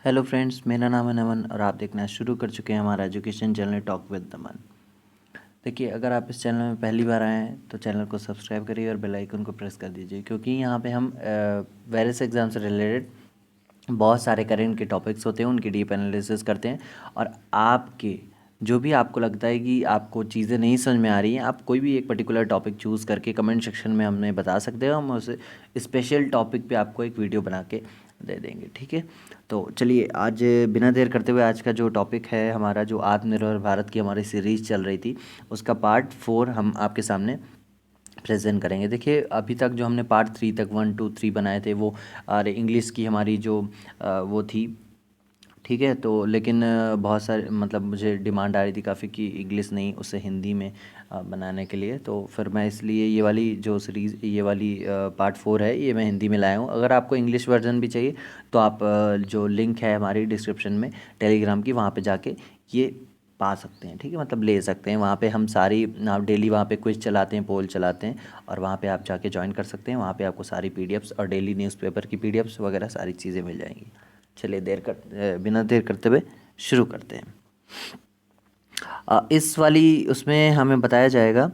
Hello friends, मेरा नाम है नमन और आप देखना शुरू कर चुके हैं हमारा एजुकेशन चैनल टॉक विद नमन। देखिए, अगर आप इस चैनल में पहली बार आए हैं तो चैनल को सब्सक्राइब करिए और बेल आइकन को प्रेस कर दीजिए, क्योंकि यहाँ पे हम वेरियस एग्जाम से रिलेटेड बहुत सारे करेंट के टॉपिक्स होते हैं, उनकी डीप एनालिसिस करते हैं। और आपके जो भी आपको लगता है कि आपको चीज़ें नहीं समझ में आ रही हैं, आप कोई भी एक पर्टिकुलर टॉपिक चूज़ करके कमेंट सेक्शन में हमें बता सकते हो। हम उस स्पेशल टॉपिक पे आपको एक वीडियो बना के दे देंगे, ठीक है। तो चलिए, आज बिना देर करते हुए आज का जो टॉपिक है हमारा, जो आत्मनिर्भर भारत की हमारी सीरीज़ चल रही थी, उसका पार्ट 4 हम आपके सामने प्रेजेंट करेंगे। देखिए, अभी तक जो हमने पार्ट 3 तक 1 2 3 बनाए थे वो और इंग्लिश की हमारी जो वो थी, ठीक है। तो लेकिन बहुत सारे मतलब मुझे डिमांड आ रही थी काफ़ी कि इंग्लिश नहीं, उसे हिंदी में बनाने के लिए। तो फिर मैं इसलिए ये वाली जो सीरीज़, ये वाली पार्ट 4 है, ये मैं हिंदी में लाया हूँ। अगर आपको इंग्लिश वर्जन भी चाहिए तो आप जो लिंक है हमारी डिस्क्रिप्शन में टेलीग्राम की, वहाँ पे जाके ये पा सकते हैं, ठीक है। मतलब ले सकते हैं। वहाँ पे हम सारी आप डेली वहाँ पे क्विज चलाते हैं, पोल चलाते हैं, और वहाँ पे आप जाके ज्वाइन कर सकते हैं। वहाँ पे आपको सारी पीडीएफ्स और डेली न्यूज़पेपर की पीडीएफ्स वगैरह सारी चीज़ें मिल जाएंगी। चलिए, बिना देर करते हुए शुरू करते हैं। इस वाली उसमें हमें बताया जाएगा,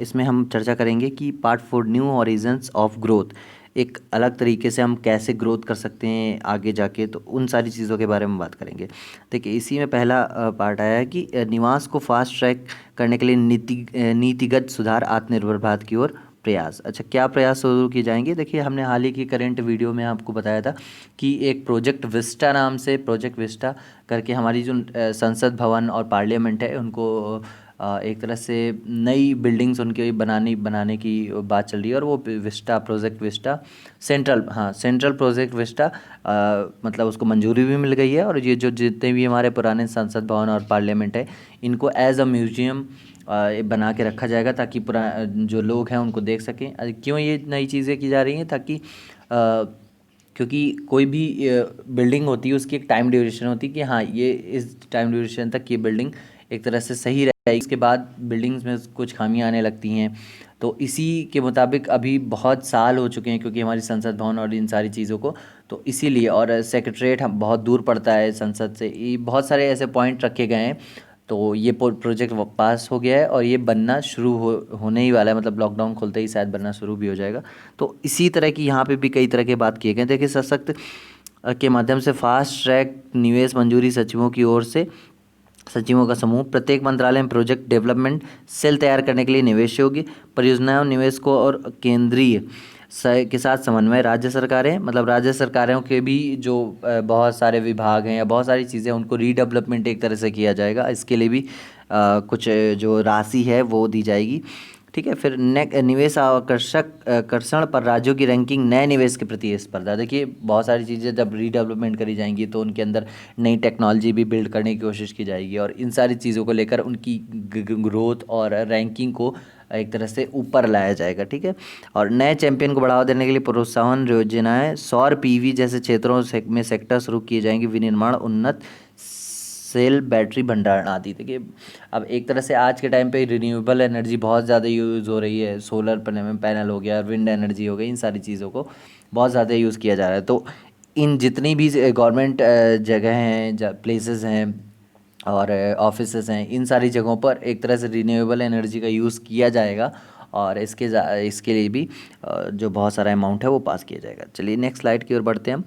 इसमें हम चर्चा करेंगे कि part 4 new horizons of growth, एक अलग तरीके से हम कैसे ग्रोथ कर सकते हैं आगे जाके, तो उन सारी चीज़ों के बारे में बात करेंगे। देखिए, इसी में पहला पार्ट आया है कि निवास को फास्ट ट्रैक करने के लिए नीतिगत सुधार, आत्मनिर्भर भारत की ओर प्रयास। अच्छा, क्या प्रयास शुरू किए जाएंगे? देखिए, हमने हाल ही की करंट वीडियो में आपको बताया था कि एक प्रोजेक्ट विस्टा नाम से, प्रोजेक्ट विस्टा करके हमारी जो संसद भवन और पार्लियामेंट है, उनको एक तरह से नई बिल्डिंग्स उनके बनाने की बात चल रही है। और वो विस्टा, प्रोजेक्ट विस्टा सेंट्रल, हाँ, सेंट्रल प्रोजेक्ट विस्टा, मतलब उसको मंजूरी भी मिल गई है। और ये जो जितने भी हमारे पुराने संसद भवन और पार्लियामेंट है, इनको एज अ म्यूजियम बना के रखा जाएगा, ताकि पुरा जो लोग हैं उनको देख सकें। क्यों ये नई चीज़ें की जा रही हैं? ताकि क्योंकि कोई भी बिल्डिंग होती है, उसकी एक टाइम ड्यूरेशन होती है कि हाँ, ये इस टाइम ड्यूरेशन तक ये बिल्डिंग एक तरह से सही रहेगी, इसके बाद बिल्डिंग्स में कुछ खामियां आने लगती हैं। तो इसी के मुताबिक अभी बहुत साल हो चुके हैं, क्योंकि हमारी संसद भवन और इन सारी चीज़ों को, तो इसीलिए। और सेक्रेटरीट हम बहुत दूर पड़ता है संसद से, ये बहुत सारे ऐसे पॉइंट रखे गए हैं। तो ये प्रोजेक्ट पास हो गया है और ये बनना शुरू होने ही वाला है, मतलब लॉकडाउन खुलते ही शायद बनना शुरू भी हो जाएगा। तो इसी तरह की यहाँ पे भी कई तरह के बात किए गए। देखिए, सशक्त के माध्यम से फास्ट ट्रैक निवेश मंजूरी, सचिवों की ओर से सचिवों का समूह, प्रत्येक मंत्रालय में प्रोजेक्ट डेवलपमेंट सेल तैयार करने के लिए निवेश योग्य परियोजनाओं, निवेश को और केंद्रीय के साथ समन्वय, राज्य सरकारें, मतलब राज्य सरकारों के भी जो बहुत सारे विभाग हैं या बहुत सारी चीज़ें, उनको रीडेवलपमेंट एक तरह से किया जाएगा। इसके लिए भी कुछ जो राशि है वो दी जाएगी, ठीक है। फिर निवेश आकर्षण पर राज्यों की रैंकिंग, नए निवेश के प्रति स्पर्धा। देखिए, बहुत सारी चीज़ें जब रीडेवलपमेंट करी जाएंगी तो उनके अंदर नई टेक्नोलॉजी भी बिल्ड करने की कोशिश की जाएगी, और इन सारी चीज़ों को लेकर उनकी ग्रोथ और रैंकिंग को एक तरह से ऊपर लाया जाएगा, ठीक है। और नए चैंपियन को बढ़ावा देने के लिए प्रोत्साहन योजनाएं, सौर पीवी जैसे क्षेत्रों में सेक्टर शुरू किए जाएंगे, विनिर्माण, उन्नत सेल, बैटरी भंडारण आदि। देखिए, अब एक तरह से आज के टाइम पे रिन्यूएबल एनर्जी बहुत ज़्यादा यूज़ हो रही है। सोलर पैनल हो गया, विंड एनर्जी हो गई, इन सारी चीज़ों को बहुत ज़्यादा यूज़ किया जा रहा है। तो इन जितनी भी गवर्नमेंट जगह हैं, प्लेसेस हैं और ऑफिसेस हैं, इन सारी जगहों पर एक तरह से रिन्यूएबल एनर्जी का यूज़ किया जाएगा। और इसके लिए भी जो बहुत सारा अमाउंट है वो पास किया जाएगा। चलिए, नेक्स्ट स्लाइड की ओर बढ़ते हैं हम।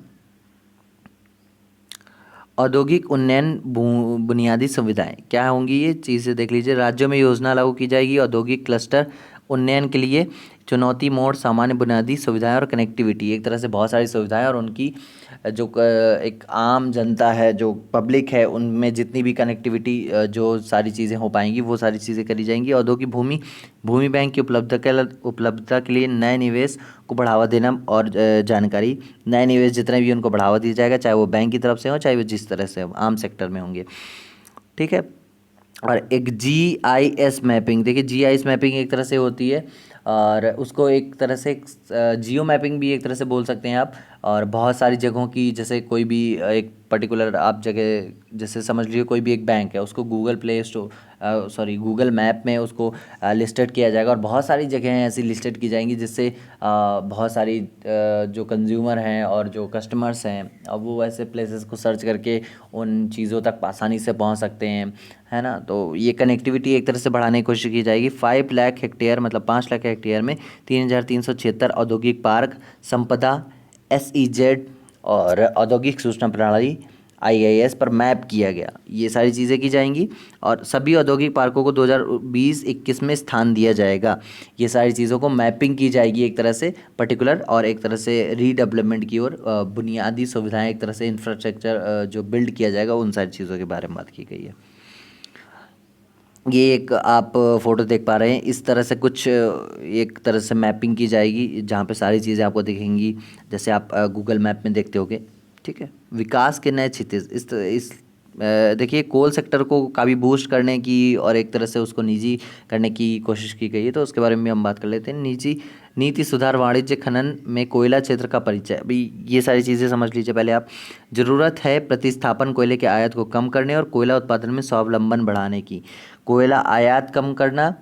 औद्योगिक उन्नयन, बुनियादी सुविधाएं क्या होंगी, ये चीज़ें देख लीजिए। राज्यों में योजना लागू की जाएगी औद्योगिक क्लस्टर उन्नयन के लिए। चुनौती मोड, सामान्य बुनियादी सुविधाएं और कनेक्टिविटी, एक तरह से बहुत सारी सुविधाएं, और उनकी जो एक आम जनता है, जो पब्लिक है, उनमें जितनी भी कनेक्टिविटी, जो सारी चीज़ें हो पाएंगी वो सारी चीज़ें करी जाएंगी। औद्योगिक भूमि, भूमि बैंक की उपलब्धता के लिए नए निवेश को बढ़ावा देना और जानकारी, नए निवेश जितने भी उनको बढ़ावा दिया जाएगा, चाहे वो बैंक की तरफ से हो, चाहे वो जिस तरह से हो, आम सेक्टर में होंगे, ठीक है। और एक जीआईएस मैपिंग, देखिए जीआईएस मैपिंग एक तरह से होती है, और उसको एक तरह से जियो मैपिंग भी एक तरह से बोल सकते हैं आप। और बहुत सारी जगहों की, जैसे कोई भी एक पर्टिकुलर आप जगह जैसे समझ लीजिए कोई भी एक बैंक है, उसको Google play store Google map में उसको लिस्टेड किया जाएगा, और बहुत सारी जगहें ऐसी लिस्टेड की जाएंगी जिससे बहुत सारी जो कंज्यूमर हैं और जो कस्टमर्स हैं, अब वो ऐसे प्लेसेस को सर्च करके उन चीज़ों तक आसानी से पहुंच सकते हैं, है ना। तो ये कनेक्टिविटी एक तरह से बढ़ाने की कोशिश की जाएगी। 5 लाख हेक्टेयर मतलब 5 लाख हेक्टेयर में 3,376 औद्योगिक पार्क, संपदा, SEZ और औद्योगिक सूचना प्रणाली IIS पर मैप किया गया, ये सारी चीज़ें की जाएंगी। और सभी औद्योगिक पार्कों को 2020-21 में स्थान दिया जाएगा। ये सारी चीज़ों को मैपिंग की जाएगी एक तरह से पर्टिकुलर, और एक तरह से रीडेवलपमेंट की ओर बुनियादी सुविधाएं, एक तरह से इंफ्रास्ट्रक्चर जो बिल्ड किया जाएगा, उन सारी चीज़ों के बारे में बात की गई है। ये एक आप फोटो देख पा रहे हैं, इस तरह से कुछ एक तरह से मैपिंग की जाएगी जहाँ पे सारी चीज़ें आपको दिखेंगी, जैसे आप गूगल मैप में देखते होगे। ठीक है, विकास के नए क्षितिज, देखिए कोल सेक्टर को काफ़ी बूस्ट करने की और एक तरह से उसको निजी करने की कोशिश की गई है, तो उसके बारे में भी हम बात कर लेते हैं। निजी नीति सुधार, वाणिज्य खनन में कोयला क्षेत्र का परिचय। अभी ये सारी चीज़ें समझ लीजिए पहले आप। ज़रूरत है प्रतिस्थापन कोयले के आयात को कम करने और कोयला उत्पादन में स्वावलंबन बढ़ाने की। कोयला आयात कम करना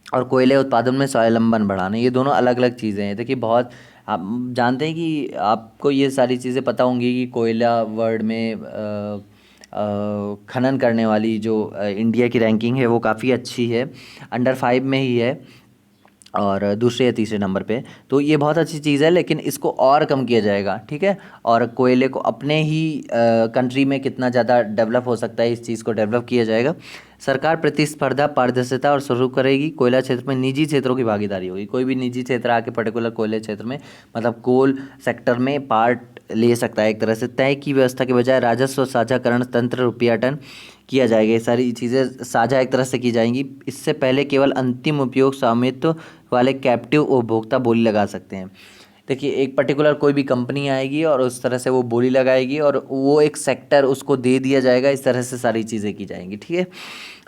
और कोयले उत्पादन में स्वावलंबन बढ़ाना, ये दोनों अलग अलग चीज़ें हैं। देखिए बहुत आप जानते हैं कि आपको ये सारी चीज़ें पता होंगी कि कोयला वर्ल्ड में खनन करने वाली जो इंडिया की रैंकिंग है वो काफ़ी अच्छी है, अंडर 5 में ही है, और दूसरे या तीसरे नंबर पे। तो ये बहुत अच्छी चीज़ है, लेकिन इसको और कम किया जाएगा, ठीक है। और कोयले को अपने ही कंट्री में कितना ज़्यादा डेवलप हो सकता है, इस चीज़ को डेवलप किया जाएगा। सरकार प्रतिस्पर्धा, पारदर्शिता और शुरू करेगी। कोयला क्षेत्र में निजी क्षेत्रों की भागीदारी होगी। कोई भी निजी क्षेत्र आके पर्टिकुलर कोयले क्षेत्र में मतलब कोल सेक्टर में पार्ट ले सकता है। एक तरह से तय की व्यवस्था के बजाय राजस्व साझाकरण तंत्र, रुपया टन किया जाएगा। ये सारी चीज़ें साझा एक तरह से की जाएंगी। इससे पहले केवल अंतिम उपयोग स्वामित्व वाले कैप्टिव उपभोक्ता बोली लगा सकते हैं। देखिए एक पर्टिकुलर कोई भी कंपनी आएगी और उस तरह से वो बोली लगाएगी और वो एक सेक्टर उसको दे दिया जाएगा, इस तरह से सारी चीज़ें की जाएंगी, ठीक है।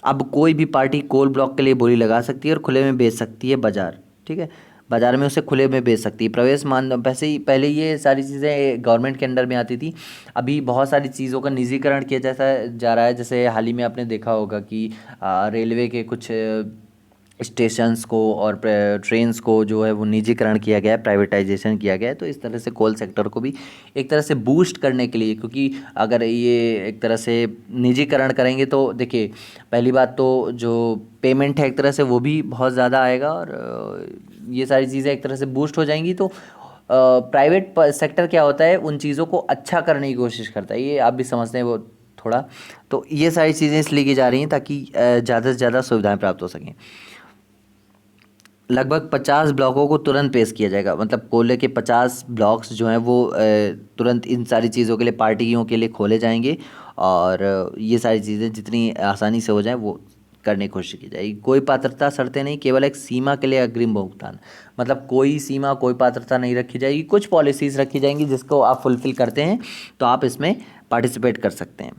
अब कोई भी पार्टी कोल ब्लॉक के लिए बोली लगा सकती है और खुले में बेच सकती है बाजार, ठीक है। बाजार में उसे खुले में बेच सकती है। प्रवेश मान वैसे ही पहले ये सारी चीज़ें गवर्नमेंट के अंडर में आती थी, अभी बहुत सारी चीज़ों का निजीकरण किया जैसा जा रहा है। जैसे हाल ही में आपने देखा होगा कि रेलवे के कुछ स्टेशंस को और ट्रेन्स को जो है वो निजीकरण किया गया है, प्राइवेटाइजेशन किया गया है। तो इस तरह से कोल सेक्टर को भी एक तरह से बूस्ट करने के लिए, क्योंकि अगर ये एक तरह से निजीकरण करेंगे तो देखिए पहली बात तो जो पेमेंट है एक तरह से वो भी बहुत ज़्यादा आएगा, और ये सारी चीज़ें एक तरह से बूस्ट हो जाएंगी। तो प्राइवेट सेक्टर क्या होता है, उन चीज़ों को अच्छा करने की कोशिश करता है, ये आप भी समझते हैं वो थोड़ा। तो ये सारी चीज़ें इसलिए की जा रही हैं ताकि ज़्यादा से ज़्यादा सुविधाएं प्राप्त हो सकें। लगभग 50 ब्लॉकों को तुरंत पेश किया जाएगा, मतलब कोयले के 50 ब्लॉक्स जो हैं वो तुरंत इन सारी चीज़ों के लिए, पार्टियों के लिए खोले जाएंगे, और ये सारी चीज़ें जितनी आसानी से हो जाए वो करने की कोशिश की जाएगी। कोई पात्रता शर्तें नहीं, केवल एक सीमा के लिए अग्रिम भुगतान, मतलब कोई सीमा कोई पात्रता नहीं रखी जाएगी। कुछ पॉलिसीज़ रखी जाएंगी जिसको आप फुलफ़िल करते हैं तो आप इसमें पार्टिसिपेट कर सकते हैं।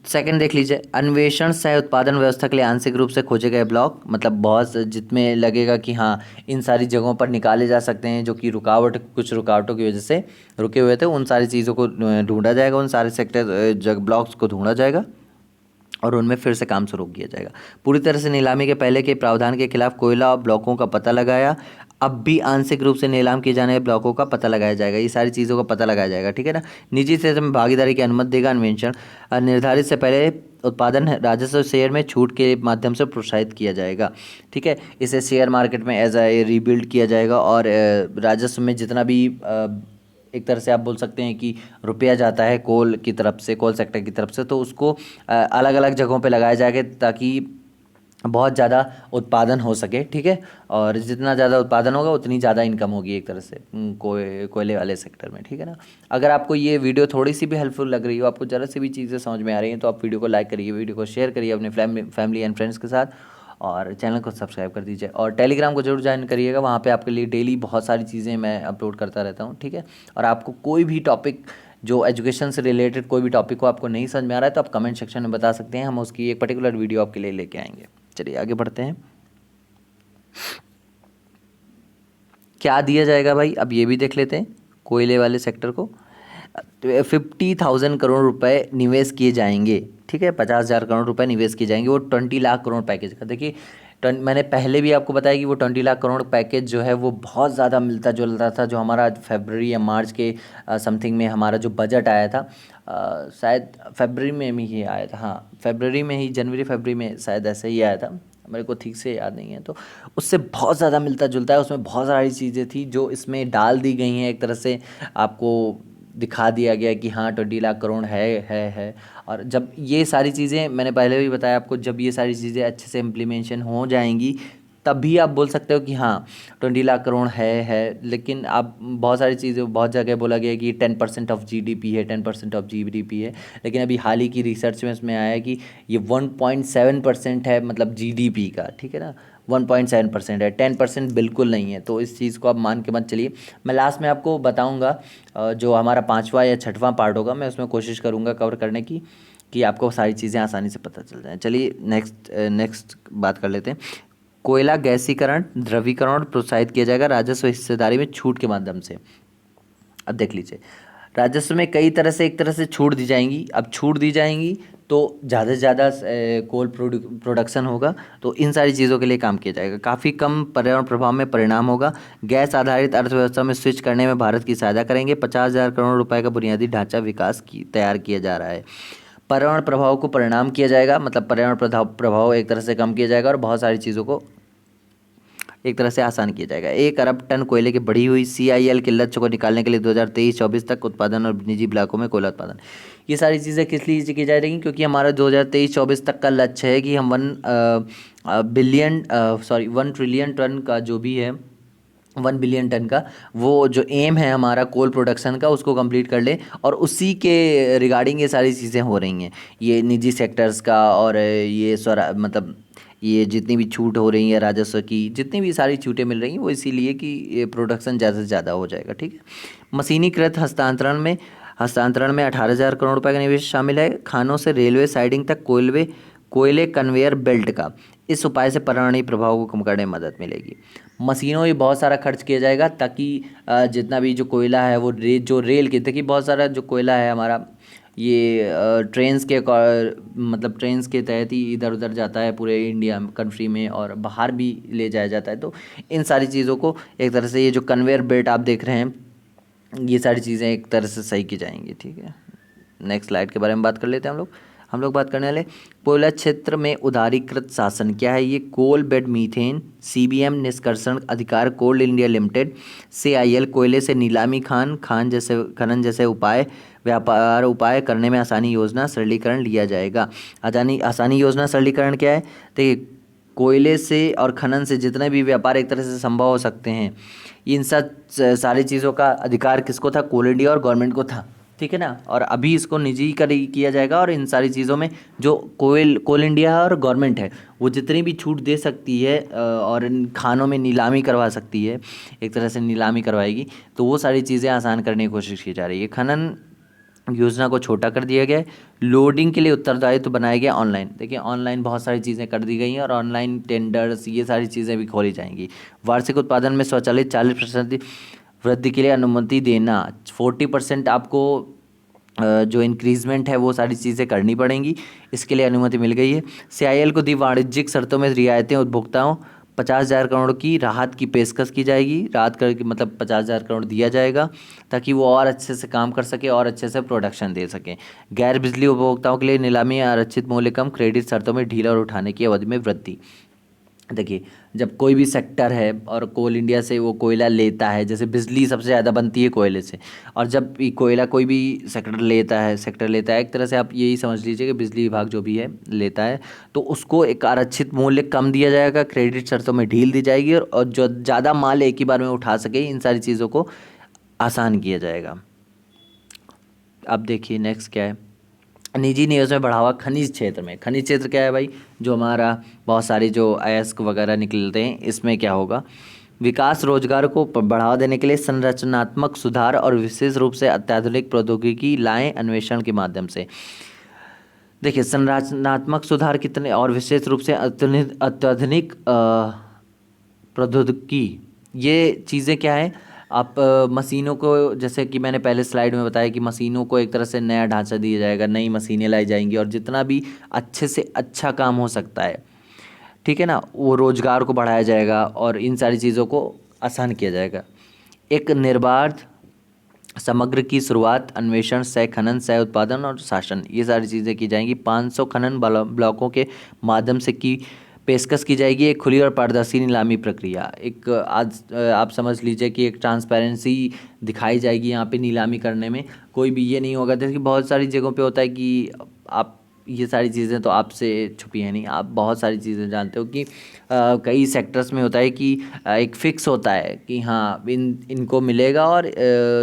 सेकंड देख लीजिए, अन्वेषण सह उत्पादन व्यवस्था के लिए आंशिक रूप से खोजे गए ब्लॉक, मतलब बहुत जितने लगेगा कि हाँ इन सारी जगहों पर निकाले जा सकते हैं जो कि कुछ रुकावटों की वजह से रुके हुए थे, उन सारी चीज़ों को ढूंढा जाएगा, उन सारे सेक्टर ब्लॉक्स को ढूंढा जाएगा और उनमें फिर से काम शुरू किया जाएगा। पूरी तरह से नीलामी के पहले के प्रावधान के खिलाफ कोयला और ब्लॉकों का पता लगाया। अब भी आंशिक रूप से नीलाम किए जाने वाले ब्लॉकों का पता लगाया जाएगा, ये सारी चीज़ों का पता लगाया जाएगा, ठीक है ना। निजी क्षेत्र में भागीदारी की अनुमति देगा अन्वेषण। निर्धारित से पहले उत्पादन राजस्व शेयर में छूट के माध्यम से प्रोत्साहित किया जाएगा, ठीक है। इसे शेयर मार्केट में एज ए रीबिल्ड किया जाएगा, और राजस्व में जितना भी एक तरह से आप बोल सकते हैं कि रुपया जाता है कोल की तरफ से, कोल सेक्टर की तरफ से, तो उसको अलग अलग जगहों पे लगाया जाएगा ताकि बहुत ज़्यादा उत्पादन हो सके, ठीक है। और जितना ज़्यादा उत्पादन होगा उतनी ज़्यादा इनकम होगी एक तरह से कोयले वाले सेक्टर में, ठीक है ना। अगर आपको ये वीडियो थोड़ी सी भी हेल्पफुल लग रही हो, आपको ज़रा सी भी चीज़ें समझ में आ रही हैं, तो आप वीडियो को लाइक करिए, वीडियो को शेयर करिए अपने फैमिली एंड फ्रेंड्स के साथ, और चैनल को सब्सक्राइब कर दीजिए, और टेलीग्राम को जरूर ज्वाइन करिएगा। वहाँ पे आपके लिए डेली बहुत सारी चीज़ें मैं अपलोड करता रहता हूँ, ठीक है। और आपको कोई भी टॉपिक जो एजुकेशन से रिलेटेड कोई भी टॉपिक को आपको नहीं समझ में आ रहा है तो आप कमेंट सेक्शन में बता सकते हैं, हम उसकी एक पर्टिकुलर वीडियो आपके लिए लेके आएंगे। चलिए आगे बढ़ते हैं। क्या दिया जाएगा भाई, अब ये भी देख लेते हैं कोयले वाले सेक्टर को। 50,000 करोड़ रुपए निवेश किए जाएंगे। ठीक है, 50,000 करोड़ रुपए निवेश किए जाएंगे, वो 20 लाख करोड़ पैकेज का। देखिए मैंने पहले भी आपको बताया कि वो 20 लाख करोड़ पैकेज जो है वो बहुत ज़्यादा मिलता जुलता था, जो हमारा फरवरी या मार्च के समथिंग में हमारा जो बजट आया था, शायद फरवरी में ही आया था, हाँ फरवरी में ही, जनवरी फरवरी में शायद ऐसे ही आया था, मेरे को ठीक से याद नहीं है। तो उससे बहुत ज़्यादा मिलता जुलता है, उसमें बहुत सारी चीज़ें थी जो इसमें डाल दी गई हैं, एक तरह से आपको दिखा दिया गया कि हाँ 20 लाख करोड़ है। और जब ये सारी चीज़ें, मैंने पहले भी बताया आपको, जब ये सारी चीज़ें अच्छे से इम्प्लीमेंशन हो जाएंगी तभी आप बोल सकते हो कि हाँ 20 लाख करोड़ है। लेकिन आप बहुत सारी चीज़ें, बहुत जगह बोला गया है कि 10% ऑफ जीडीपी है, 10% ऑफ जीडीपी है, लेकिन अभी हाल ही की रिसर्च में इसमें आया है कि ये 1.7% है, मतलब जीडीपी का। ठीक है ना, 1.7% है, 10% बिल्कुल नहीं है। तो इस चीज़ को आप मान के मत चलिए। मैं लास्ट में आपको बताऊंगा, जो हमारा 5वां या 6वां पार्ट होगा, मैं उसमें कोशिश करूंगा कवर करने की, कि आपको सारी चीज़ें आसानी से पता चल जाए। चलिए नेक्स्ट बात कर लेते हैं। कोयला गैसीकरण, द्रवीकरण और प्रोत्साहित किया जाएगा राजस्व हिस्सेदारी में छूट के माध्यम से। अब देख लीजिए, राजस्व में कई तरह से, एक तरह से छूट दी जाएंगी। अब छूट दी जाएंगी तो ज़्यादा से ज़्यादा कोल प्रोडक्शन होगा, तो इन सारी चीज़ों के लिए काम किया जाएगा। काफ़ी कम पर्यावरण प्रभाव में परिणाम होगा। गैस आधारित अर्थव्यवस्था में स्विच करने में भारत की सहायता करेंगे। 50,000 करोड़ रुपए का बुनियादी ढांचा विकास की तैयार किया जा रहा है। पर्यावरण प्रभाव को परिणाम किया जाएगा, मतलब पर्यावरण प्रभाव एक तरह से कम किया जाएगा, और बहुत सारी चीज़ों को एक तरह से आसान किया जाएगा। 1 अरब टन कोयले की बढ़ी हुई CIL के लक्ष्य को निकालने के लिए 2023-24 तक उत्पादन और निजी ब्लॉकों में कोयला उत्पादन, ये सारी चीज़ें किस लिए की जा रही, क्योंकि हमारा 2023-24 तक का लक्ष्य है कि हम 1 ट्रिलियन टन का जो भी है, 1 बिलियन टन का वो जो एम है हमारा कोल प्रोडक्शन का, उसको कंप्लीट कर ले। और उसी के रिगार्डिंग ये सारी चीज़ें हो रही हैं, ये निजी सेक्टर्स का, और ये मतलब ये जितनी भी छूट हो रही है राजस्व की, जितनी भी सारी छूटें मिल रही हैं, वो इसीलिए कि ये प्रोडक्शन ज़्यादा से ज़्यादा हो जाएगा। ठीक है, मशीनीकृत हस्तांतरण में 18,000 करोड़ रुपए का निवेश शामिल है। खानों से रेलवे साइडिंग तक कोयले कन्वेयर बेल्ट का, इस उपाय से पर्यावरणीय प्रभाव को कम करने में मदद मिलेगी। मशीनों में बहुत सारा खर्च किया जाएगा, ताकि जितना भी जो कोयला है वो जो रेल के, देखिए बहुत सारा जो कोयला है हमारा, ये ट्रेन्स के मतलब ट्रेन्स के तहत ही इधर उधर जाता है पूरे इंडिया कंट्री में, और बाहर भी ले जाया जाता है। तो इन सारी चीज़ों को एक तरह से, ये जो कन्वेयर बेल्ट आप देख रहे हैं, ये सारी चीज़ें एक तरह से सही की जाएंगी। ठीक है, नेक्स्ट स्लाइड के बारे में बात कर लेते हैं हम लोग बात करने वाले कोयला क्षेत्र में उदारीकृत शासन क्या है। ये कोल बेड मीथेन CBM निष्कर्षण अधिकार कोल इंडिया लिमिटेड CIL कोयले से नीलामी खनन जैसे व्यापार उपाय करने में आसानी योजना सरलीकरण लिया जाएगा। आसानी योजना सरलीकरण क्या है, देखिए कोयले से और खनन से जितने भी व्यापार एक तरह से संभव हो सकते हैं, इन सब सारी चीज़ों का अधिकार किसको था, कोल इंडिया और गवर्नमेंट को था। ठीक है ना, और अभी इसको निजी किया जाएगा, और इन सारी चीज़ों में जो कोल इंडिया है और गवर्नमेंट है, वो जितनी भी छूट दे सकती है और इन खानों में नीलामी करवा सकती है, एक तरह से नीलामी करवाएगी, तो वो सारी चीज़ें आसान करने की कोशिश की जा रही है। खनन योजना को छोटा कर दिया गया है। लोडिंग के लिए उत्तरदायित्व तो बनाया गया ऑनलाइन। देखिए ऑनलाइन बहुत सारी चीज़ें कर दी गई हैं, और ऑनलाइन टेंडर्स, ये सारी चीज़ें भी खोली जाएंगी। वार्षिक उत्पादन में स्वचालित 40% वृद्धि के लिए अनुमति देना, 40% आपको जो इंक्रीजमेंट है वो सारी चीज़ें करनी पड़ेंगी, इसके लिए अनुमति मिल गई है। CIL को दी वाणिज्यिक शर्तों में रियायतें उपभोक्ताओं, 50,000 करोड़ की राहत की पेशकश की जाएगी। राहत करके मतलब 50,000 करोड़ दिया जाएगा, ताकि वो और अच्छे से काम कर सके और अच्छे से प्रोडक्शन दे सकें। गैर बिजली उपभोक्ताओं के लिए नीलामी आरक्षित मूल्य कम, क्रेडिट शर्तों में ढील और उठाने की अवधि में वृद्धि। देखिए जब कोई भी सेक्टर है और कोल इंडिया से वो कोयला लेता है, जैसे बिजली सबसे ज़्यादा बनती है कोयले से, और जब भी कोयला कोई भी सेक्टर लेता है, एक तरह से आप यही समझ लीजिए कि बिजली विभाग जो भी है लेता है, तो उसको एक आरक्षित मूल्य कम दिया जाएगा, क्रेडिट शर्तों में ढील दी जाएगी, और जो ज़्यादा माल एक ही बार में उठा सके, इन सारी चीज़ों को आसान किया जाएगा। अब देखिए नेक्स्ट क्या है, निजी निवेश में बढ़ावा खनिज क्षेत्र में। खनिज क्षेत्र क्या है भाई, जो हमारा बहुत सारी जो अयस्क वगैरह निकलते हैं, इसमें क्या होगा, विकास रोजगार को बढ़ावा देने के लिए संरचनात्मक सुधार और विशेष रूप से अत्याधुनिक प्रौद्योगिकी लाएं अन्वेषण के माध्यम से। देखिए संरचनात्मक सुधार कितने, और विशेष रूप से अत्याधुनिक प्रौद्योगिकी, ये चीज़ें क्या है, आप मशीनों को, जैसे कि मैंने पहले स्लाइड में बताया कि मशीनों को एक तरह से नया ढांचा दिया जाएगा, नई मशीनें लाई जाएंगी और जितना भी अच्छे से अच्छा काम हो सकता है, ठीक है ना, वो रोजगार को बढ़ाया जाएगा और इन सारी चीज़ों को आसान किया जाएगा। एक निर्बाध समग्र की शुरुआत, अन्वेषण, सह खनन, सह उत्पादन और शासन, ये सारी चीज़ें की जाएंगी। 500 खनन ब्लॉकों के माध्यम से की पेशकश की जाएगी एक खुली और पारदर्शी नीलामी प्रक्रिया। एक आज आप समझ लीजिए कि एक ट्रांसपेरेंसी दिखाई जाएगी यहाँ पे नीलामी करने में। कोई भी ये नहीं होगा, जैसे कि बहुत सारी जगहों पे होता है कि आप ये सारी चीज़ें तो आपसे छुपी हैं नहीं, आप बहुत सारी चीज़ें जानते हो कि कई सेक्टर्स में होता है कि एक फिक्स होता है कि हाँ इनको मिलेगा और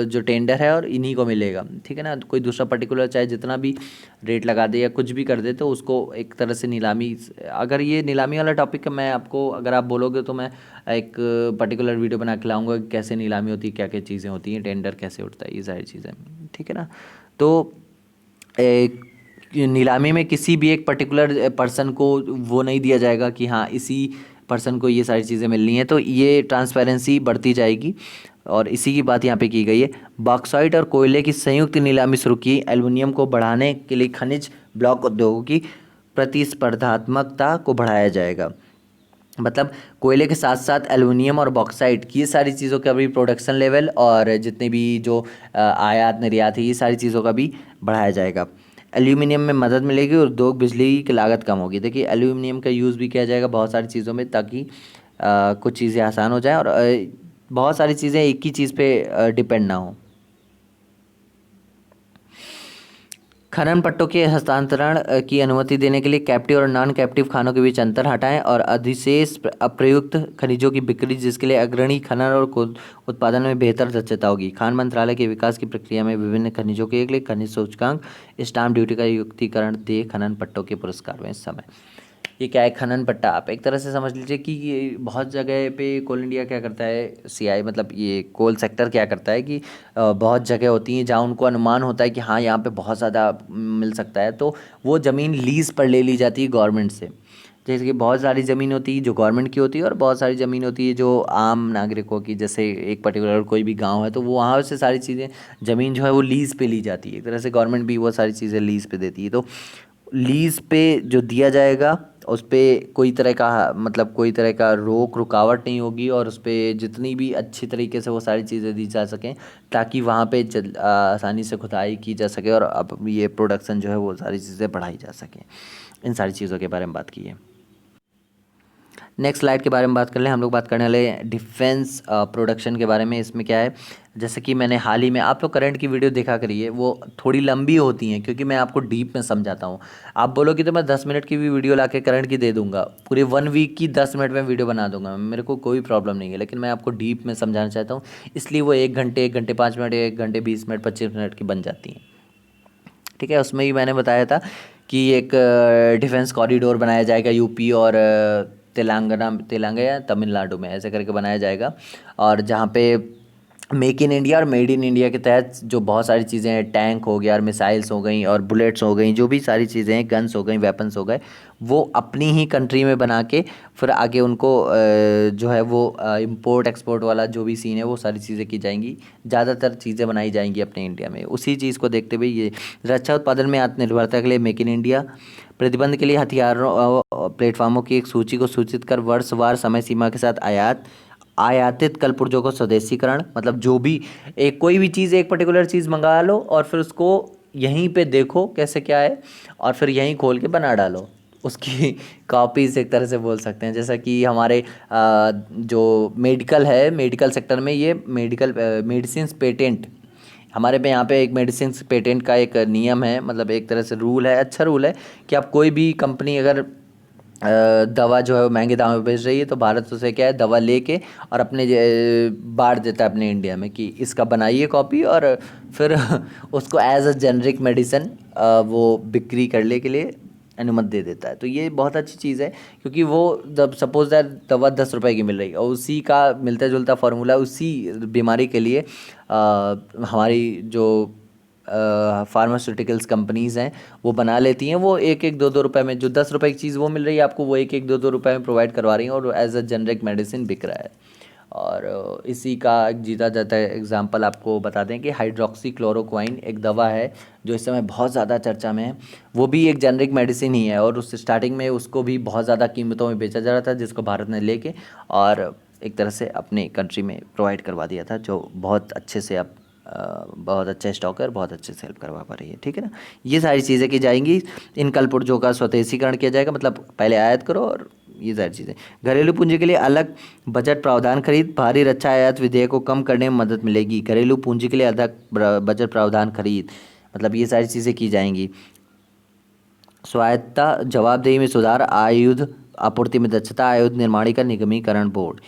जो टेंडर है और इन्हीं को मिलेगा, ठीक है ना। कोई दूसरा पर्टिकुलर चाहे जितना भी रेट लगा दे या कुछ भी कर दे तो उसको एक तरह से नीलामी, अगर ये नीलामी वाला टॉपिक मैं आपको अगर आप बोलोगे तो मैं एक पर्टिकुलर वीडियो बना के लाऊंगा कि कैसे नीलामी होती है, क्या क्या चीज़ें होती हैं, टेंडर कैसे उठता है, ये सारी चीज़ें, ठीक है ना। तो एक नीलामी में किसी भी एक पर्टिकुलर पर्सन को वो नहीं दिया जाएगा कि हाँ इसी पर्सन को ये सारी चीज़ें मिलनी है, तो ये ट्रांसपेरेंसी बढ़ती जाएगी और इसी की बात यहाँ पे की गई है। बॉक्साइट और कोयले की संयुक्त नीलामी शुरू की, एल्युमिनियम को बढ़ाने के लिए खनिज ब्लॉक उद्योगों की प्रतिस्पर्धात्मकता को बढ़ाया जाएगा। मतलब कोयले के साथ साथ एल्युमिनियम और बॉक्साइट की ये सारी चीज़ों का भी प्रोडक्शन लेवल और जितने भी जो आयात निर्यात है ये सारी चीज़ों का भी बढ़ाया जाएगा। एल्यूमिनियम में मदद मिलेगी और उद्योग बिजली की लागत कम होगी। देखिए एल्यूमिनियम का यूज़ भी किया जाएगा बहुत सारी चीज़ों में ताकि कुछ चीज़ें आसान हो जाए और बहुत सारी चीज़ें एक ही चीज़ पे डिपेंड ना हो। खनन पट्टों के हस्तांतरण की अनुमति देने के लिए कैप्टिव और नॉन कैप्टिव खानों के बीच अंतर हटाएं और अधिशेष अप्रयुक्त खनिजों की बिक्री जिसके लिए अग्रणी खनन और उत्पादन में बेहतर दक्षता होगी। खान मंत्रालय के विकास की प्रक्रिया में विभिन्न खनिजों के लिए खनिज सूचकांक, स्टाम्प ड्यूटी का युक्तिकरण दे खनन पट्टों के पुरस्कार में इस समय। ये क्या है खनन पट्टा, आप एक तरह से समझ लीजिए कि ये बहुत जगह पे कोल इंडिया क्या करता है, सीआई मतलब ये कोल सेक्टर क्या करता है कि बहुत जगह होती हैं जहाँ उनको अनुमान होता है कि हाँ यहाँ पे बहुत ज़्यादा मिल सकता है, तो वो ज़मीन लीज़ पर ले ली जाती है गवर्नमेंट से। जैसे कि बहुत सारी ज़मीन होती है जो गवर्नमेंट की होती है और बहुत सारी ज़मीन होती है जो आम नागरिकों की, जैसे एक पर्टिकुलर कोई भी गांव है तो वो वहाँ से सारी चीज़ें ज़मीन जो है वो लीज़ पे ली जाती है। एक तरह से गवर्नमेंट भी वो सारी चीज़ें लीज़ पे देती है। तो लीज़ पे जो दिया जाएगा उस पर कोई तरह का मतलब कोई तरह का रोक रुकावट नहीं होगी और उस पर जितनी भी अच्छी तरीके से वो सारी चीज़ें दी जा सकें ताकि वहाँ पे आसानी से खुदाई की जा सके और अब ये प्रोडक्शन जो है वो सारी चीज़ें बढ़ाई जा सकें। इन सारी चीज़ों के बारे में बात की है। नेक्स्ट स्लाइड के बारे में बात कर लें। हम लोग बात करने वाले डिफेंस प्रोडक्शन के बारे में। इसमें क्या है, जैसे कि मैंने हाल ही में, आप लोग करंट की वीडियो देखा करिए, वो थोड़ी लंबी होती हैं क्योंकि मैं आपको डीप में समझाता हूँ। आप बोलोगे तो मैं 10 मिनट की भी वीडियो ला के करंट की दे दूंगा, पूरे 1 वीक की 10 मिनट में वीडियो बना दूंगा, मेरे को कोई प्रॉब्लम नहीं है, लेकिन मैं आपको डीप में समझाना चाहता हूँ इसलिए वो 1 घंटे 1 घंटे 5 मिनट 1 घंटे 20 मिनट 25 मिनट की बन जाती हैं, ठीक है। उसमें ही मैंने बताया था कि एक डिफेंस कॉरिडोर बनाया जाएगा यूपी और तेलंगाना या तमिलनाडु में ऐसे करके बनाया जाएगा, और जहाँ पे मेक इन इंडिया और मेड इन इंडिया के तहत जो बहुत सारी चीज़ें हैं, टैंक हो गया और मिसाइल्स हो गई और बुलेट्स हो गई, जो भी सारी चीज़ें हैं, गन्स हो गई, वेपन्स हो गए, वो अपनी ही कंट्री में बना के फिर आगे उनको जो है वो इंपोर्ट एक्सपोर्ट वाला जो भी सीन है वो सारी चीज़ें की जाएंगी। ज़्यादातर चीज़ें बनाई जाएंगी अपने इंडिया में। उसी चीज़ को देखते हुए ये रक्षा उत्पादन में आत्मनिर्भरता के लिए मेक इन इंडिया, प्रतिबंध के लिए हथियारों प्लेटफार्मों की एक सूची को सूचित कर वर्षवार समय सीमा के साथ आयातित कल पुर्जों को स्वदेशीकरण, मतलब जो भी एक कोई भी चीज़ एक पर्टिकुलर चीज़ मंगा लो और फिर उसको यहीं पे देखो कैसे क्या है और फिर यहीं खोल के बना डालो उसकी कॉपीज एक तरह से बोल सकते हैं। जैसा कि हमारे जो मेडिकल है, मेडिकल सेक्टर में ये मेडिसिन पेटेंट, हमारे पे यहाँ पे एक मेडिसिन पेटेंट का एक नियम है, मतलब एक तरह से रूल है, अच्छा रूल है कि आप कोई भी कंपनी अगर दवा जो है वो महंगे दाम में बेच रही है तो भारत उसे क्या है दवा लेके और अपने बांट देता है अपने इंडिया में कि इसका बनाइए कॉपी और फिर उसको एज अ जेनरिक मेडिसिन वो बिक्री करने के लिए अनुमति दे देता है। तो ये बहुत अच्छी चीज़ है क्योंकि वो जब सपोज दैट दवा 10 रुपए की मिल रही है और उसी का मिलता जुलता फार्मूला उसी बीमारी के लिए हमारी जो फार्मास्यूटिकल्स कंपनीज़ हैं वो बना लेती हैं, वो 1-1 2-2 रुपए में, जो 10 रुपए की चीज़ वो मिल रही है आपको वो 1-1 2-2 रुपए में प्रोवाइड करवा रही हैं और एज अ जेनरिक मेडिसिन बिक रहा है। और इसी का एक जीता जाता है एग्जाम्पल आपको बता दें कि हाइड्रोक्सी क्लोरोक्वाइन एक दवा है जो इस समय बहुत ज़्यादा चर्चा में है। वो भी एक जेनरिक मेडिसिन ही है और उस स्टार्टिंग में उसको भी बहुत ज़्यादा कीमतों में बेचा जा रहा था, जिसको भारत ने लेके और एक तरह से अपने कंट्री में प्रोवाइड करवा दिया था, जो बहुत अच्छे से अब बहुत अच्छा स्टॉक है और बहुत अच्छे से हेल्प करवा पा रही है। ठीक है ना, ये सारी चीज़ें की जाएंगी। इन कलपुर्जों का स्वदेशीकरण किया जाएगा, मतलब पहले आयात करो, और ये सारी चीज़ें। घरेलू पूंजी के लिए अलग बजट प्रावधान, खरीद भारी रक्षा आयात विधेयक को कम करने में मदद मिलेगी। घरेलू पूंजी के लिए अलग बजट प्रावधान, खरीद, मतलब ये सारी चीज़ें की जाएंगी। स्वायत्ता, जवाबदेही में सुधार, आयुध आपूर्ति में दक्षता, आयुध निर्माणी का निगमीकरण बोर्ड,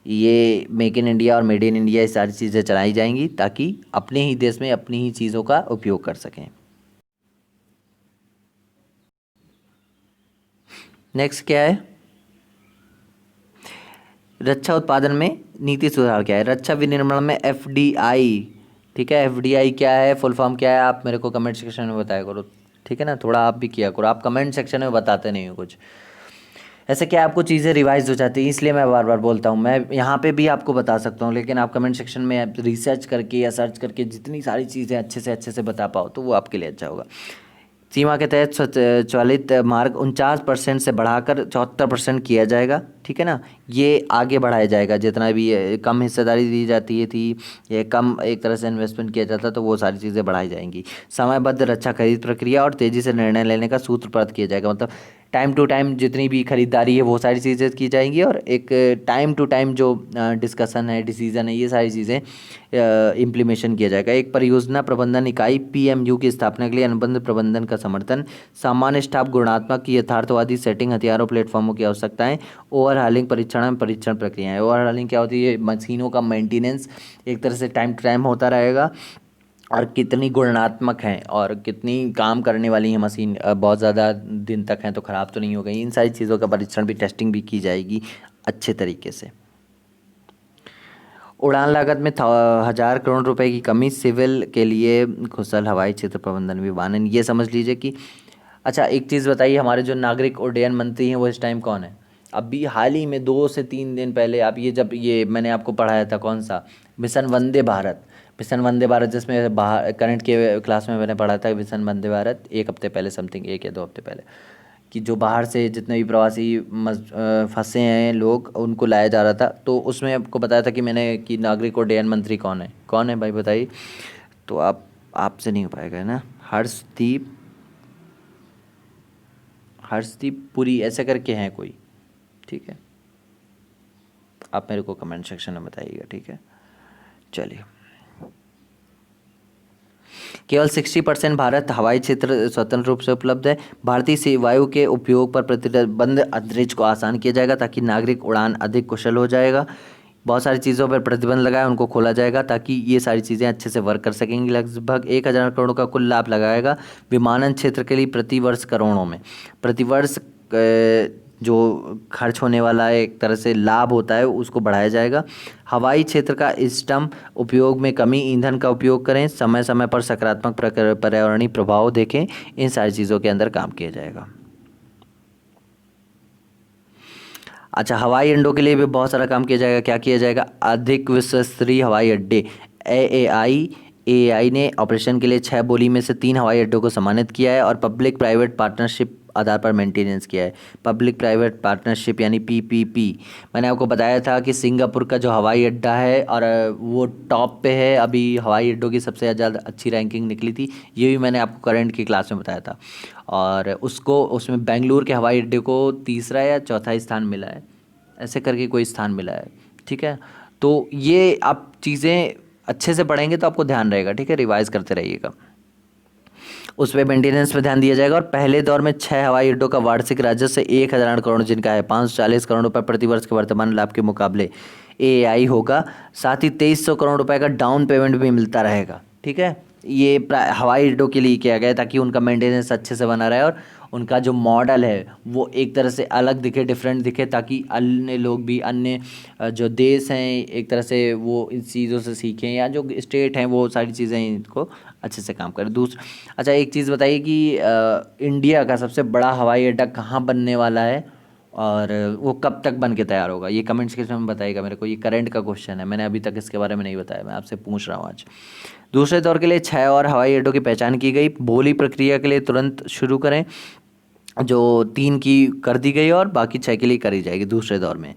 ये मेक इन इंडिया और मेड इन इंडिया, ये सारी चीज़ें चलाई जाएंगी ताकि अपने ही देश में अपनी ही चीज़ों का उपयोग कर सकें। नेक्स्ट क्या है, रक्षा उत्पादन में नीति सुधार क्या है। रक्षा विनिर्माण में एफडीआई, ठीक है, एफडीआई क्या है, फुल फॉर्म क्या है, आप मेरे को कमेंट सेक्शन में बताया करो। ठीक है ना, थोड़ा आप भी किया करो, आप कमेंट सेक्शन में बताते नहीं हो कुछ, ऐसे क्या आपको चीज़ें रिवाइज हो जाती हैं, इसलिए मैं बार बार बोलता हूँ। मैं यहाँ पे भी आपको बता सकता हूँ, लेकिन आप कमेंट सेक्शन में रिसर्च करके या सर्च करके जितनी सारी चीज़ें अच्छे से बता पाओ तो वो आपके लिए अच्छा होगा। सीमा के तहत स्वचालित मार्ग 49% से बढ़ाकर 74% किया जाएगा। ठीक है ना, ये आगे बढ़ाया जाएगा, जितना भी कम हिस्सेदारी दी जाती है थी, ये कम एक तरह से इन्वेस्टमेंट किया जाता, तो वो सारी चीज़ें बढ़ाई जाएंगी। समयबद्ध रक्षा खरीद प्रक्रिया और तेज़ी से निर्णय लेने का सूत्रबद्ध किया जाएगा, मतलब टाइम टू टाइम जितनी भी खरीदारी है वो सारी चीज़ें की जाएंगी, और एक टाइम टू टाइम जो डिस्कशन है, डिसीजन है, ये सारी चीज़ें इम्प्लीमेशन किया जाएगा। एक परियोजना प्रबंधन इकाई पीएमयू की स्थापना के लिए अनुबंध प्रबंधन का समर्थन, सामान्य स्टाफ, गुणात्मक यथार्थवादी सेटिंग, हथियारों प्लेटफॉर्मों की आवश्यकताएं, ओवरहालिंग परीक्षण प्रक्रियाएं। ओवरहालिंग क्या होती है, मशीनों का मेंटेनेंस एक तरह से टाइम टू टाइम होता रहेगा, और कितनी गुणात्मक हैं और कितनी काम करने वाली हैं मशीन, बहुत ज़्यादा दिन तक हैं तो ख़राब तो नहीं हो गई, इन सारी चीज़ों का परीक्षण भी, टेस्टिंग भी की जाएगी अच्छे तरीके से। उड़ान लागत में 1,000 करोड़ रुपए की कमी, सिविल के लिए कुशल हवाई क्षेत्र प्रबंधन विमानन, ये समझ लीजिए कि अच्छा एक चीज़ बताइए, हमारे जो नागरिक उड्डयन मंत्री हैं वो इस टाइम कौन है। अभी हाल ही में 2 से 3 दिन पहले, आप ये जब ये मैंने आपको पढ़ाया था कौन सा, मिशन वंदे भारत, मिशन वंदे भारत, जिसमें बाहर करंट के क्लास में मैंने पढ़ा था मिशन वंदे भारत, एक हफ्ते पहले समथिंग, 1 या 2 हफ्ते पहले, कि जो बाहर से जितने भी प्रवासी फंसे हैं लोग, उनको लाया जा रहा था, तो उसमें आपको बताया था कि मैंने कि नागरिक उड्डयन मंत्री कौन है भाई बताइए। तो आपसे नहीं हो पाएगा, है ना, हर्षदीप पुरी ऐसे करके हैं कोई। ठीक है, आप मेरे को कमेंट सेक्शन में बताइएगा। ठीक है, चलिए। केवल 60% भारत हवाई क्षेत्र स्वतंत्र रूप से उपलब्ध है। भारतीय वायु के उपयोग पर प्रतिबंध अंतरिक्ष को आसान किया जाएगा ताकि नागरिक उड़ान अधिक कुशल हो जाएगा। बहुत सारी चीज़ों पर प्रतिबंध लगाया, उनको खोला जाएगा ताकि ये सारी चीज़ें अच्छे से वर्क कर सकेंगी। लगभग 1,000 करोड़ का कुल लाभ लगाएगा विमानन क्षेत्र के लिए, प्रतिवर्ष करोड़ों में, प्रतिवर्ष जो खर्च होने वाला है एक तरह से लाभ होता है उसको बढ़ाया जाएगा। हवाई क्षेत्र का इष्टतम उपयोग में कमी, ईंधन का उपयोग करें, समय समय पर सकारात्मक पर्यावरणीय प्रभाव देखें, इन सारी चीज़ों के अंदर काम किया जाएगा। अच्छा, हवाई अड्डों के लिए भी बहुत सारा काम किया जाएगा। क्या किया जाएगा, अधिक विश्वस्तरीय हवाई अड्डे, एएआई ने ऑपरेशन के लिए 6 बोली में से 3 हवाई अड्डों को सम्मानित किया है और पब्लिक प्राइवेट पार्टनरशिप आधार पर मेंटेनेंस किया है। पब्लिक प्राइवेट पार्टनरशिप यानी पीपीपी, मैंने आपको बताया था कि सिंगापुर का जो हवाई अड्डा है और वो टॉप पे है, अभी हवाई अड्डों की सबसे ज़्यादा अच्छी रैंकिंग निकली थी, ये भी मैंने आपको करंट की क्लास में बताया था। और उसको उसमें बेंगलुरु के हवाई अड्डे को तीसरा या चौथा स्थान मिला है, ऐसे करके कोई स्थान मिला है। ठीक है, तो ये आप चीज़ें अच्छे से पढ़ेंगे तो आपको ध्यान रहेगा। ठीक है, रिवाइज करते रहिएगा, उस पर मेंटेनेंस पे ध्यान दिया जाएगा। और पहले दौर में 6 हवाई अड्डों का वार्षिक राजस्व 1,000 करोड़ जिनका है, 540 करोड़ रुपये प्रतिवर्ष के वर्तमान लाभ के मुकाबले एआई होगा। साथ ही 2,300 करोड़ रुपए का डाउन पेमेंट भी मिलता रहेगा। ठीक है, ये हवाई अड्डों के लिए किया गया है ताकि उनका मेंटेनेंस अच्छे से बना रहे और उनका जो मॉडल है वो एक तरह से अलग दिखे, डिफरेंट दिखे, ताकि अन्य लोग भी, अन्य जो देश हैं एक तरह से वो इन चीज़ों से सीखें, या जो स्टेट हैं वो सारी चीज़ें इनको अच्छे से काम करें। दूसरा, अच्छा एक चीज़ बताइए कि इंडिया का सबसे बड़ा हवाई अड्डा कहाँ बनने वाला है और वो कब तक बन के तैयार होगा, ये कमेंट सेक्शन में बताइएगा मेरे को। ये करंट का क्वेश्चन है, मैंने अभी तक इसके बारे में नहीं बताया, मैं आपसे पूछ रहा हूँ आज। दूसरे दौर के लिए 6 और हवाई अड्डों की पहचान की गई। बोली प्रक्रिया के लिए तुरंत शुरू करें, जो 3 की कर दी गई और बाकी 6 के लिए करी जाएगी दूसरे दौर में।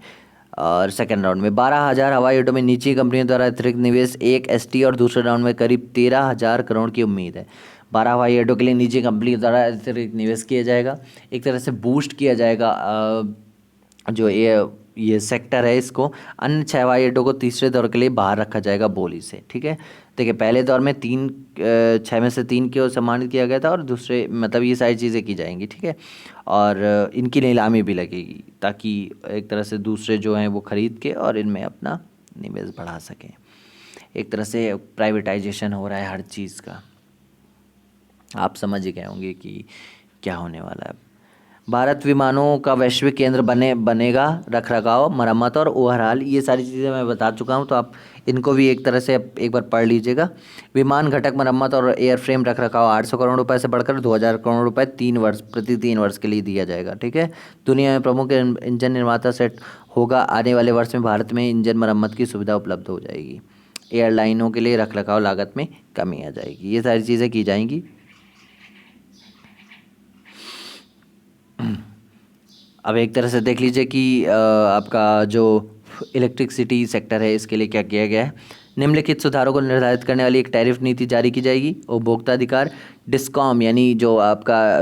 और सेकेंड राउंड में 12,000 हवाई अड्डों में निजी कंपनियों द्वारा अतिरिक्त निवेश 1 ST, और दूसरे राउंड में करीब 13,000 करोड़ की उम्मीद है। 12 हवाई अड्डों के लिए निजी कंपनी द्वारा अतिरिक्त निवेश किया जाएगा, एक तरह से बूस्ट किया जाएगा जो ये सेक्टर है इसको। अन्य 6 हवाई अड्डों को तीसरे दौर के लिए बाहर रखा जाएगा बोली से, ठीक है। देखिए पहले दौर में 6 में से 3 को सम्मानित किया गया था, और दूसरे मतलब ये सारी चीज़ें की जाएंगी, ठीक है। और इनकी नीलामी भी लगेगी, ताकि एक तरह से दूसरे जो हैं वो खरीद के और इनमें अपना निवेश बढ़ा सकें। एक तरह से प्राइवेटाइजेशन हो रहा है हर चीज़ का, आप समझ ही गए होंगे कि क्या होने वाला है। भारत विमानों का वैश्विक केंद्र बनेगा। रख रखाव, मरम्मत और ओवरहाल, ये सारी चीज़ें मैं बता चुका हूँ, तो आप इनको भी एक तरह से एक बार पढ़ लीजिएगा। विमान घटक मरम्मत और एयरफ्रेम रख रखाव 800 करोड़ रुपए से बढ़कर 2,000 करोड़ रुपए 3 वर्ष प्रति 3 वर्ष के लिए दिया जाएगा, ठीक है। दुनिया में प्रमुख इंजन निर्माता सेट होगा। आने वाले वर्ष में भारत में इंजन मरम्मत की सुविधा उपलब्ध हो जाएगी। एयरलाइनों के लिए रख रखाव लागत में कमी आ जाएगी। ये सारी चीज़ें की जाएंगी। अब एक तरह से देख लीजिए कि आपका जो इलेक्ट्रिसिटी सेक्टर है इसके लिए क्या किया गया है। निम्नलिखित सुधारों को निर्धारित करने वाली एक टैरिफ नीति जारी की जाएगी। उपभोक्ता अधिकार, डिस्कॉम यानी जो आपका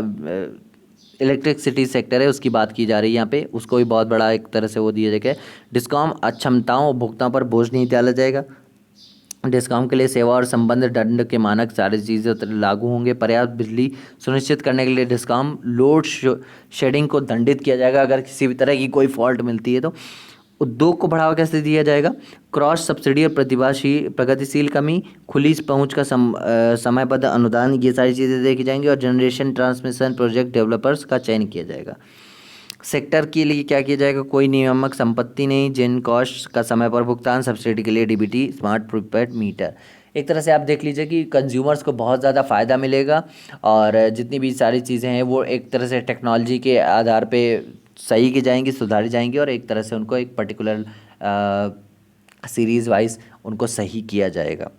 इलेक्ट्रिसिटी सेक्टर है उसकी बात की जा रही है यहाँ पे, उसको भी बहुत बड़ा एक तरह से वो दिया जाएगा। डिस्कॉम अक्षमताओं उपभोक्ताओं पर बोझ नहीं डाला जाएगा। डिस्कॉम के लिए सेवा और संबंध दंड के मानक सारी चीज़ें लागू होंगे। पर्याप्त बिजली सुनिश्चित करने के लिए डिस्कॉम लोड शेडिंग को दंडित किया जाएगा अगर किसी भी तरह की कोई फॉल्ट मिलती है तो। उद्योग को बढ़ावा कैसे दिया जाएगा। क्रॉस सब्सिडी और प्रगतिशील कमी, खुली पहुंच का समयबद्ध अनुदान, ये सारी चीज़ें देखी जाएंगी। और जनरेशन ट्रांसमिशन प्रोजेक्ट डेवलपर्स का चयन किया जाएगा। सेक्टर के लिए क्या किया जाएगा, कोई नियामक संपत्ति नहीं। जिन कॉस्ट का समय पर भुगतान, सब्सिडी के लिए डीबीटी स्मार्ट प्रीपेड मीटर। एक तरह से आप देख लीजिए कि कंज्यूमर्स को बहुत ज़्यादा फ़ायदा मिलेगा, और जितनी भी सारी चीज़ें हैं वो एक तरह से टेक्नोलॉजी के आधार पे सही की जाएंगी, सुधारी जाएंगी, और एक तरह से उनको एक पर्टिकुलर सीरीज़ वाइज उनको सही किया जाएगा।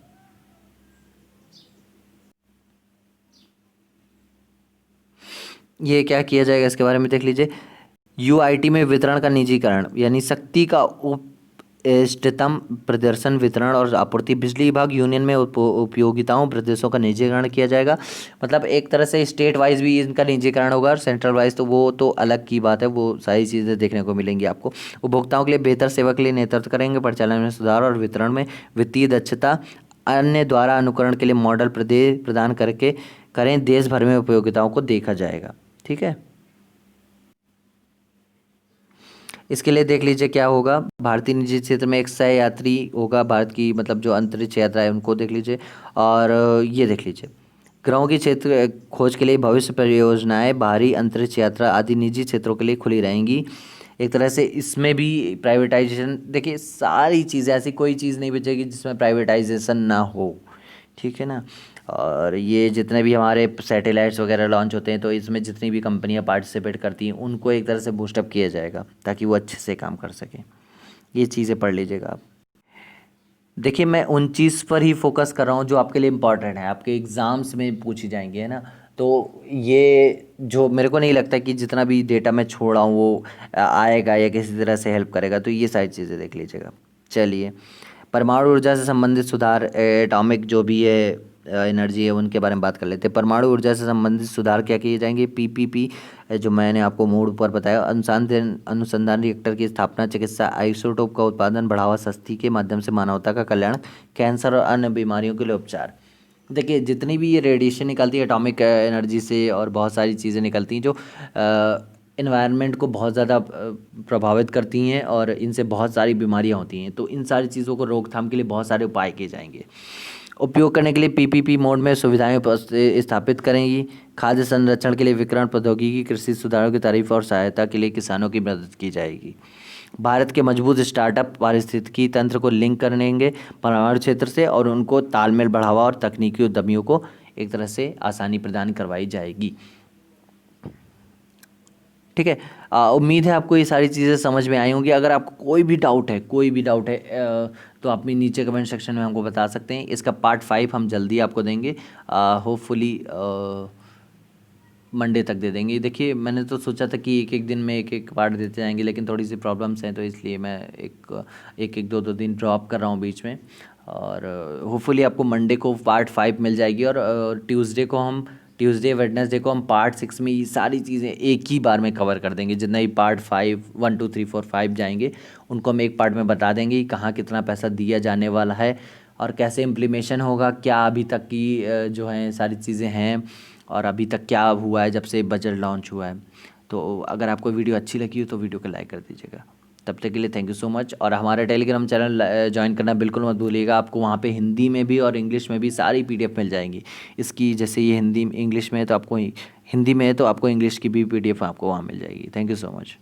ये क्या किया जाएगा इसके बारे में देख लीजिए। यूआईटी में वितरण का निजीकरण, यानी शक्ति का इष्टतम प्रदर्शन, वितरण और आपूर्ति। बिजली विभाग यूनियन में उपयोगिताओं प्रदेशों का निजीकरण किया जाएगा। मतलब एक तरह से स्टेट वाइज भी इनका निजीकरण होगा, और सेंट्रल वाइज तो वो तो अलग की बात है, वो सारी चीज़ें देखने को मिलेंगी आपको। उपभोक्ताओं के लिए बेहतर सेवा के लिए नेतृत्व करेंगे। परिचालन में सुधार और वितरण में वित्तीय दक्षता, अन्य द्वारा अनुकरण के लिए मॉडल प्रदान करके करें। देश भर में उपयोगिताओं को देखा जाएगा, ठीक है। इसके लिए देख लीजिए क्या होगा। भारतीय निजी क्षेत्र में एक सह यात्री होगा, भारत की मतलब जो अंतरिक्ष यात्रा है उनको देख लीजिए। और ये देख लीजिए ग्रहों की क्षेत्र खोज के लिए भविष्य परियोजनाएं, बाहरी अंतरिक्ष यात्रा आदि निजी क्षेत्रों के लिए खुली रहेंगी। एक तरह से इसमें भी प्राइवेटाइजेशन, देखिए सारी चीज़ें, ऐसी कोई चीज़ नहीं बचेगी जिसमें प्राइवेटाइजेशन ना हो, ठीक है ना। और ये जितने भी हमारे सैटेलाइट्स वगैरह लॉन्च होते हैं तो इसमें जितनी भी कंपनियां पार्टिसिपेट करती हैं उनको एक तरह से बूस्टअप किया जाएगा ताकि वो अच्छे से काम कर सकें। ये चीज़ें पढ़ लीजिएगा आप। देखिए मैं उन चीज़ पर ही फोकस कर रहा हूँ जो आपके लिए इम्पोर्टेंट है, आपके एग्ज़ाम्स में पूछी जाएंगी, है ना। तो ये जो मेरे को नहीं लगता कि जितना भी डेटा मैं छोड़ रहा हूँ वो आएगा या किसी तरह से हेल्प करेगा, तो ये सारी चीज़ें देख लीजिएगा। चलिए, परमाणु ऊर्जा से संबंधित सुधार, एटॉमिक जो भी है एनर्जी है उनके बारे में बात कर लेते हैं। परमाणु ऊर्जा से संबंधित सुधार क्या किए जाएंगे। पीपीपी जो मैंने आपको मोड पर बताया, अनुसंधान रिएक्टर की स्थापना, चिकित्सा आइसोटोप का उत्पादन बढ़ावा, सस्ती के माध्यम से मानवता का कल्याण, कैंसर और अन्य बीमारियों के लिए उपचार। देखिए जितनी भी ये रेडिएशन निकलती है एटॉमिक एनर्जी से, और बहुत सारी चीज़ें निकलती हैं जो इन्वायरमेंट को बहुत ज़्यादा प्रभावित करती हैं, और इनसे बहुत सारी बीमारियां होती हैं। तो इन सारी चीज़ों को रोकथाम के लिए बहुत सारे उपाय किए जाएंगे। उपयोग करने के लिए पीपीपी मोड में सुविधाएं स्थापित करेंगी। खाद्य संरक्षण के लिए विकिरण प्रौद्योगिकी, कृषि सुधारों की तारीफ और सहायता के लिए किसानों की मदद की जाएगी। भारत के मजबूत स्टार्टअप पारिस्थितिकी तंत्र को लिंक करेंगे परमाणु क्षेत्र से, और उनको तालमेल बढ़ावा और तकनीकी उद्यमियों को एक तरह से आसानी प्रदान करवाई जाएगी, ठीक है। उम्मीद है आपको ये सारी चीज़ें समझ में आई होंगी। अगर आपको कोई भी डाउट है तो आप भी नीचे कमेंट सेक्शन में हमको बता सकते हैं। इसका पार्ट 5 हम जल्दी आपको देंगे, होपफुली मंडे तक दे देंगे। देखिए मैंने तो सोचा था कि एक एक दिन में एक एक पार्ट देते जाएंगे, लेकिन थोड़ी सी प्रॉब्लम्स हैं तो इसलिए मैं एक दो दिन ड्रॉप कर रहा हूँ बीच में। और होपफुली आपको मंडे को पार्ट 5 मिल जाएगी, और ट्यूसडे वेडनेसडे को हम पार्ट 6 में ये सारी चीज़ें एक ही बार में कवर कर देंगे। जितना ही पार्ट 5 1 2 3 4 5 जाएंगे उनको हम एक पार्ट में बता देंगे कि कहाँ कितना पैसा दिया जाने वाला है और कैसे इम्प्लीमेशन होगा, क्या अभी तक की जो है सारी चीज़ें हैं, और अभी तक क्या हुआ है जब से बजट लॉन्च हुआ है। तो अगर आपको वीडियो अच्छी लगी हो तो वीडियो को लाइक कर दीजिएगा। तब तक के लिए थैंक यू सो मच। और हमारे टेलीग्राम चैनल ज्वाइन करना बिल्कुल मत भूलिएगा। आपको वहाँ पे हिंदी में भी और इंग्लिश में भी सारी पीडीएफ मिल जाएंगी इसकी। जैसे ये हिंदी इंग्लिश में है तो आपको हिंदी में है तो आपको इंग्लिश की भी पीडीएफ आपको वहाँ मिल जाएगी। Thank you so much.